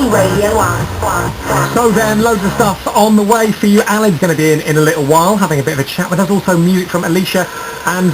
Radio 1. So then, loads of stuff on the way for you. Alan's going to be in a little while, having a bit of a chat with us. Also music from Alicia and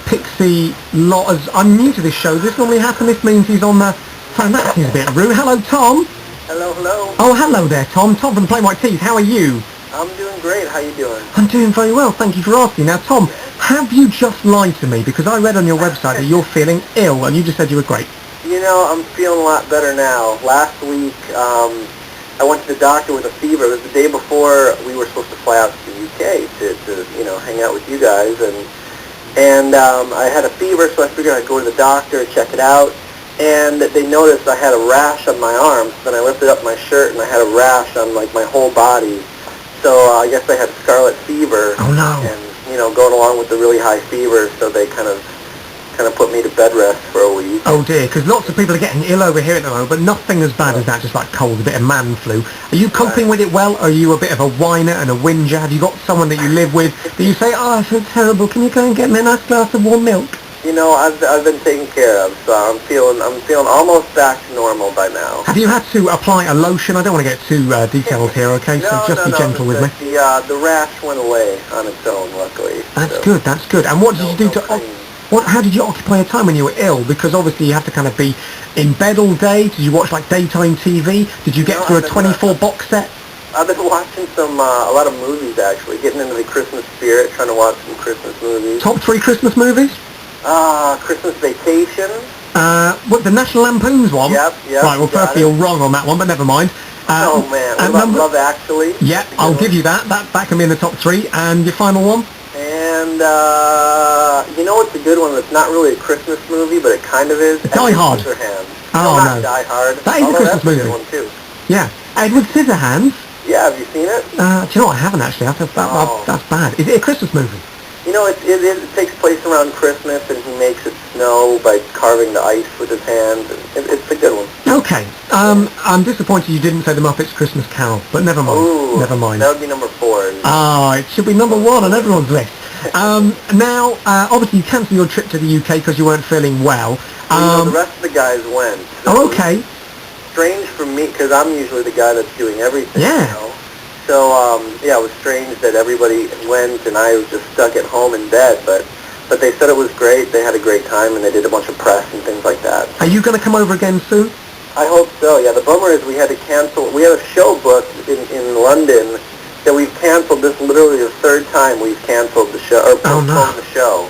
Pixie Lotters. I'm new to this show. Does this normally happen? This means he's on the phone. That seems a bit rude. Hello, Tom. Hello, hello. Oh, hello there, Tom. Tom from the Plain White Tees. How are you? I'm doing great. How you doing? I'm doing very well. Thank you for asking. Now, Tom, have you just lied to me? Because I read on your website that you're feeling ill, and you just said you were great. You know, I'm feeling a lot better now. Last week, I went to the doctor with a fever. It was the day before we were supposed to fly out to the UK to hang out with you guys, and I had a fever, so I figured I'd go to the doctor, check it out, and they noticed I had a rash on my arms. Then I lifted up my shirt, and I had a rash on like my whole body. So I guess I had scarlet fever. Oh no! And going along with the really high fever, so they kind of put me to bed rest for a week. Oh dear, because lots of people are getting ill over here at the moment, but nothing as bad as that, just like cold, a bit of man flu. Are you coping with it well? Are you a bit of a whiner and a whinger? Have you got someone that you live with that you say, oh, I feel terrible, can you go and get me a nice glass of warm milk? You know, I've been taken care of, so I'm feeling almost back to normal by now. Have you had to apply a lotion? I don't want to get too detailed here, okay? So just be gentle with me. The rash went away on its own, luckily. That's good, that's good. And what did you do to... How did you occupy your time when you were ill? Because obviously you have to kind of be in bed all day. Did you watch like daytime TV? Did you get through a 24 box set? I've been watching a lot of movies actually, getting into the Christmas spirit, trying to watch some Christmas movies. Top 3 Christmas movies? Christmas Vacation. What, the National Lampoon's one? Yep. Right, well firstly you're wrong on that one, but never mind. Oh man, what about Love Actually? Yeah, I'll give you that. That can be in the top 3. And your final one? And, you know what's a good one that's not really a Christmas movie, but it kind of is? Die Hard. Oh, no. Die Hard. That is a Christmas movie. That's a good one, too. Yeah. Edward Scissorhands. Yeah, have you seen it? Do you know what? I haven't, actually. That's bad. Is it a Christmas movie? You know, it takes place around Christmas, and he makes it snow by carving the ice with his hands. It's a good one. Okay. I'm disappointed you didn't say The Muppets Christmas Carol, but never mind. Ooh, never mind. That would be number 4. It should be number 1 on everyone's list. Now, obviously you cancelled your trip to the UK because you weren't feeling well. The rest of the guys went. So okay. Strange for me, because I'm usually the guy that's doing everything. Yeah. You know? So, it was strange that everybody went and I was just stuck at home in bed, but they said it was great. They had a great time, and they did a bunch of press and things like that. Are you going to come over again soon? I hope so, yeah. The bummer is we had to cancel. We had a show booked in London that we've canceled. This is literally the 3rd time we've canceled the show, or postponed the show.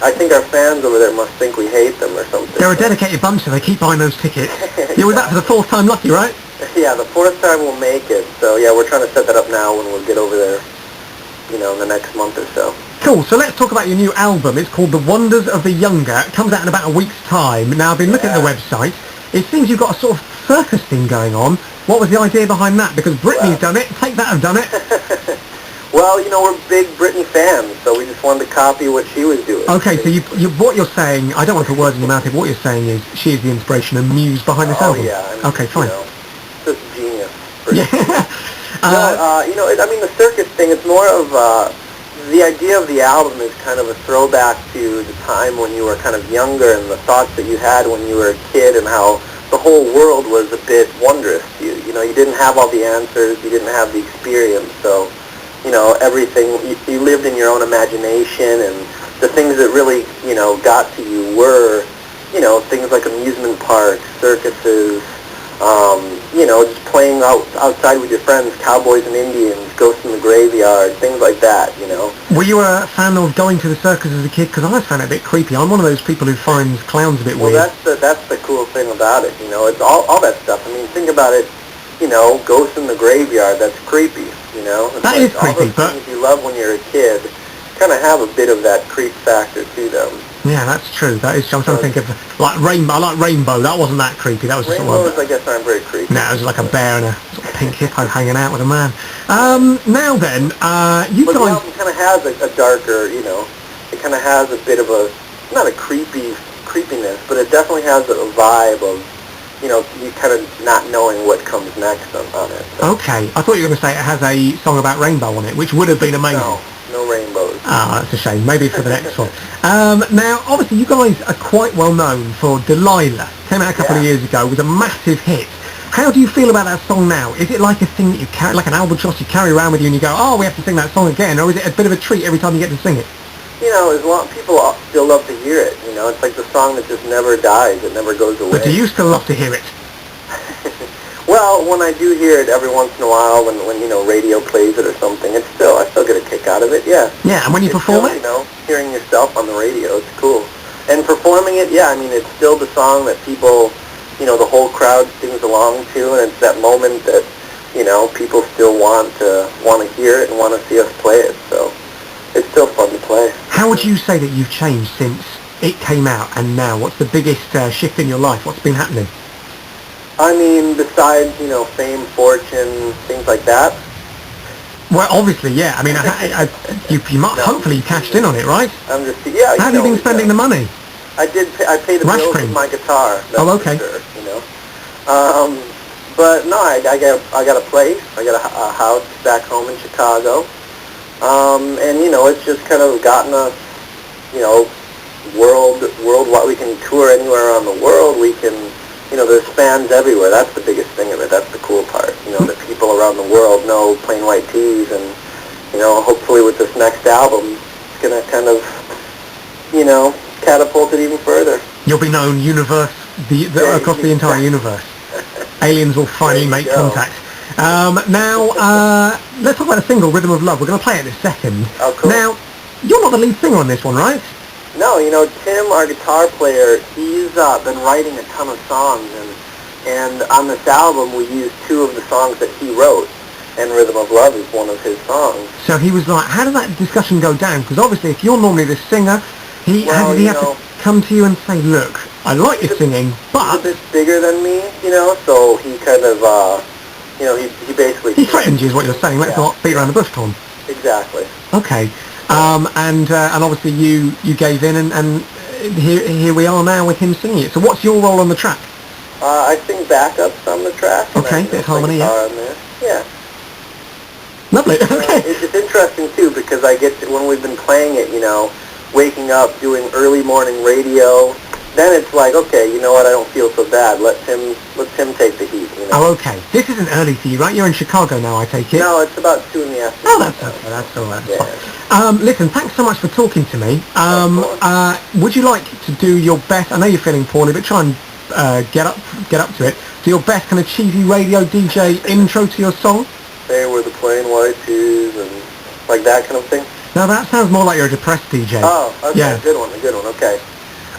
I think our fans over there must think we hate them or something. They're a dedicated bunch, so they keep buying those tickets. Yeah, we're back for the 4th time lucky, right? Yeah, the 4th time we'll make it. So, yeah, we're trying to set that up now when we'll get over there, in the next month or so. Cool, so let's talk about your new album. It's called The Wonders of the Younger. It comes out in about a week's time. Now, I've been looking at the website. It seems you've got a sort of circus thing going on. What was the idea behind that? Because Britney's done it. Take That have done it. Well, we're big Britney fans, so we just wanted to copy what she was doing. Okay, so what you're saying, I don't want to put words in your mouth, but what you're saying is she is the inspiration and muse behind this album. Oh, yeah. Okay, fine. Just genius. Yeah. The circus thing, it's more of, the idea of the album is kind of a throwback to the time when you were kind of younger and the thoughts that you had when you were a kid and how the whole world was a bit wondrous to you. You didn't have all the answers, you didn't have the experience, so, everything, you lived in your own imagination, and the things that really, got to you were, things like amusement parks, circuses, just playing outside with your friends, cowboys and Indians, ghosts in the graveyard, things like that, Were you a fan of going to the circus as a kid? Because I found it a bit creepy. I'm one of those people who finds clowns a bit weird. Well, that's the cool thing about it, it's all that stuff. I mean, think about it, ghosts in the graveyard, that's creepy, That is creepy, but... things you love when you're a kid kind of have a bit of that creep factor to them. Yeah, that's true. That is. I'm trying to think of Rainbow. I like Rainbow. That wasn't that creepy. That was just Rainbows, I guess, aren't very creepy. No, it was like a bear and a sort of pink hippo hanging out with a man. Now then, you but guys. The album kind of has a darker, it kind of has a bit of a not a creepiness, but it definitely has a vibe of, you kind of not knowing what comes next on it. So. Okay, I thought you were going to say it has a song about rainbow on it, which would have been amazing. No rainbows. Ah, that's a shame. Maybe for the next one. Now, obviously, you guys are quite well known for Delilah. Came out a couple of years ago, was a massive hit. How do you feel about that song now? Is it like a thing that you carry, like an albatross you carry around with you and you go, oh, we have to sing that song again? Or is it a bit of a treat every time you get to sing it? You know, as long people still love to hear it. You know, it's like the song that just never dies. It never goes away. But do you still love to hear it? Well, when I do hear it every once in a while, when you know radio plays it or something, I still get a kick out of it. Yeah. Yeah, and when you perform it, you know, hearing yourself on the radio, it's cool. And performing it, yeah, I mean, it's still the song that people, you know, the whole crowd sings along to, and it's that moment that, you know, people still want to hear it and want to see us play it. So it's still fun to play. How would you say that you've changed since it came out and now? What's the biggest shift in your life? What's been happening? I mean, besides, you know, fame, fortune, things like that. Well, obviously, yeah. I mean, you might, hopefully you cashed in on it, right? I'm just, yeah. How have you been spending the money? I pay the bills with my guitar. Oh, okay. For sure, you know. But no, I got a place. I got a house back home in Chicago. And you know, it's just kind of gotten us, you know, worldwide. We can tour anywhere around the world. We can, you know, there's fans everywhere. That's the biggest thing of it. That's the cool part. You know, that people around the world know Plain White T's, and you know, hopefully with this next album, it's gonna kind of, you know, catapult it even further. You'll be known across the entire universe. Aliens will finally make contact. Now, let's talk about the single, Rhythm of Love. We're going to play it in a second. Oh, cool. Now, you're not the lead singer on this one, right? No, you know, Tim, our guitar player, he's been writing a ton of songs, and on this album we used 2 of the songs that he wrote, and Rhythm of Love is one of his songs. So he was like, how did that discussion go down? Because obviously if you're normally the singer, how did he have to come to you and say, look, I like your singing, but... He's a bit bigger than me, you know, so he kind of, you know, he basically... He threatened you is what you're saying. Let's not beat around the bush, Tom. Exactly. Okay. And obviously you gave in, and here we are now with him singing it. So what's your role on the track? I sing backups on the track. Okay, bit of harmony, yeah. On there. Yeah. Lovely, okay. It's interesting, too, because I get to, when we've been playing it, you know, waking up, doing early morning radio, then it's like, okay, you know what, I don't feel so bad. Let Tim take the heat, you know. Oh, okay. This isn't early for you, right? You're in Chicago now, I take it? No, it's about 2 in the afternoon. Oh, that's okay. That's all right. That's Yeah. fine. Listen, thanks so much for talking to me. Would you like to do your best? I know you're feeling poorly, but try and get up to it. Do your best kind of cheesy radio DJ intro to your song. Hey, we're the Plain White T's, and like that kind of thing. Now that sounds more like you're a depressed DJ. Oh, okay. Yeah. Good one. Okay.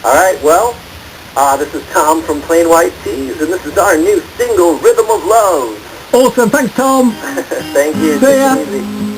All right. Well, this is Tom from Plain White T's, and this is our new single, Rhythm of Love. Awesome. Thanks, Tom. Thank you. See ya. Take it easy.